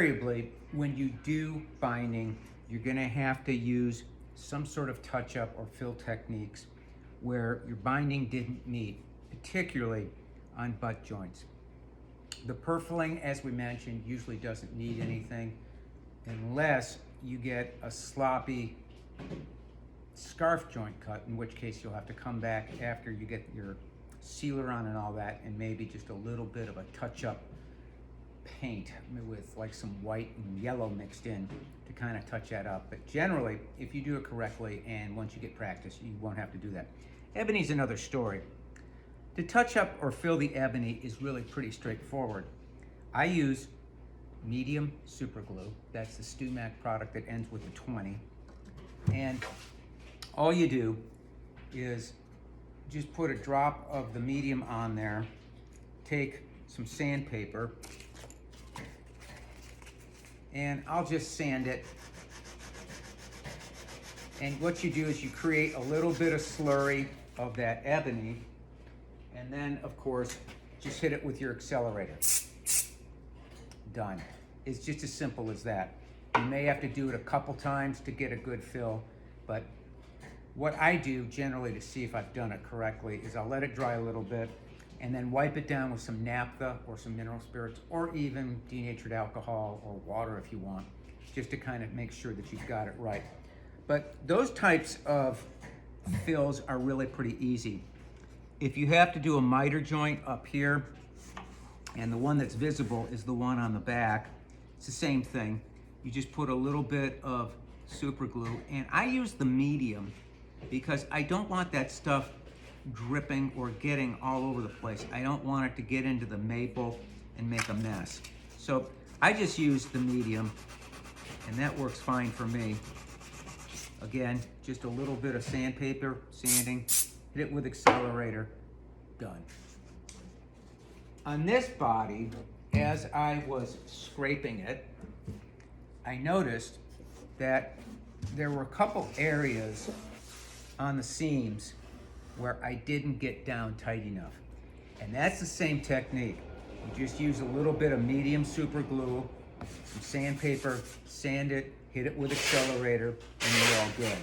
invariably, when you do binding, you're gonna have to use some sort of touch-up or fill techniques where your binding didn't meet, particularly on butt joints. The purfling, as we mentioned, usually doesn't need anything unless you get a sloppy scarf joint cut, in which case you'll have to come back after you get your sealer on and all that, and maybe just a little bit of a touch-up paint with like some white and yellow mixed in to kind of touch that up. But generally, if you do it correctly and once you get practice, you won't have to do that. Ebony's another story. To touch up or fill the ebony is really pretty straightforward. I use medium super glue. That's the StewMac product that ends with a 20. And all you do is just put a drop of the medium on there, take some sandpaper, and I'll just sand it. And what you do is you create a little bit of slurry of that ebony, and then of course just hit it with your accelerator. Done. It's just as simple as that. You may have to do it a couple times to get a good fill, but what I do generally to see if I've done it correctly is I'll let it dry a little bit and then wipe it down with some naphtha or some mineral spirits or even denatured alcohol or water if you want, just to kind of make sure that you've got it right. But those types of fills are really pretty easy. If you have to do a miter joint up here, and the one that's visible is the one on the back, it's the same thing. You just put a little bit of super glue, and I use the medium because I don't want that stuff dripping or getting all over the place. I don't want it to get into the maple and make a mess. So I just use the medium, and that works fine for me. Again, just a little bit of sandpaper, sanding, hit it with accelerator, done. On this body, as I was scraping it, I noticed that there were a couple areas on the seams where I didn't get down tight enough. And that's the same technique. You just use a little bit of medium super glue, some sandpaper, sand it, hit it with accelerator, and you're all good.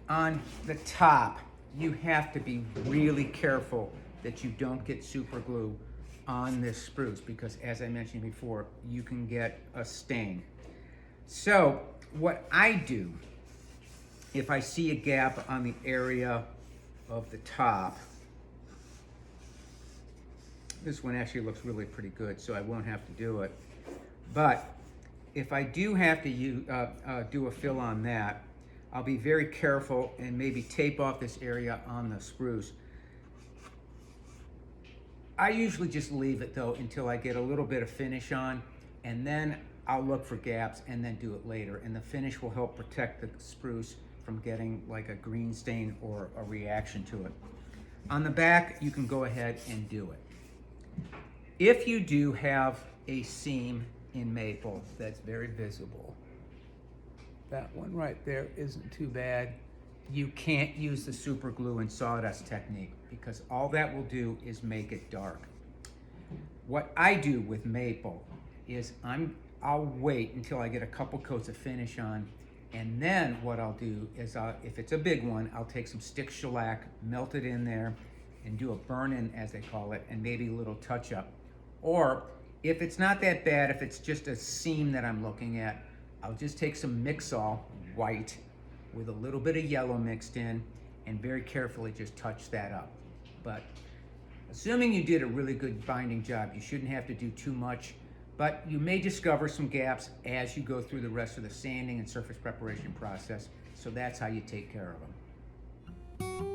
On the top, you have to be really careful that you don't get super glue on this spruce because, as I mentioned before, you can get a stain. So what I do, if I see a gap on the area of the top, this one actually looks really pretty good, so I won't have to do it. But if I do have to do a fill on that, I'll be very careful and maybe tape off this area on the spruce. I usually just leave it though until I get a little bit of finish on, and then I'll look for gaps and then do it later. And the finish will help protect the spruce from getting like a green stain or a reaction to it. On the back, you can go ahead and do it. If you do have a seam in maple that's very visible, that one right there isn't too bad. You can't use the super glue and sawdust technique because all that will do is make it dark. What I do with maple is I'll wait until I get a couple coats of finish on, and then what I'll do is if it's a big one, I'll take some stick shellac, melt it in there, and do a burn-in, as they call it, and maybe a little touch-up. Or if it's not that bad, if it's just a seam that I'm looking at, I'll just take some Mixol white with a little bit of yellow mixed in and very carefully just touch that up. But assuming you did a really good binding job, you shouldn't have to do too much, but you may discover some gaps as you go through the rest of the sanding and surface preparation process. So that's how you take care of them.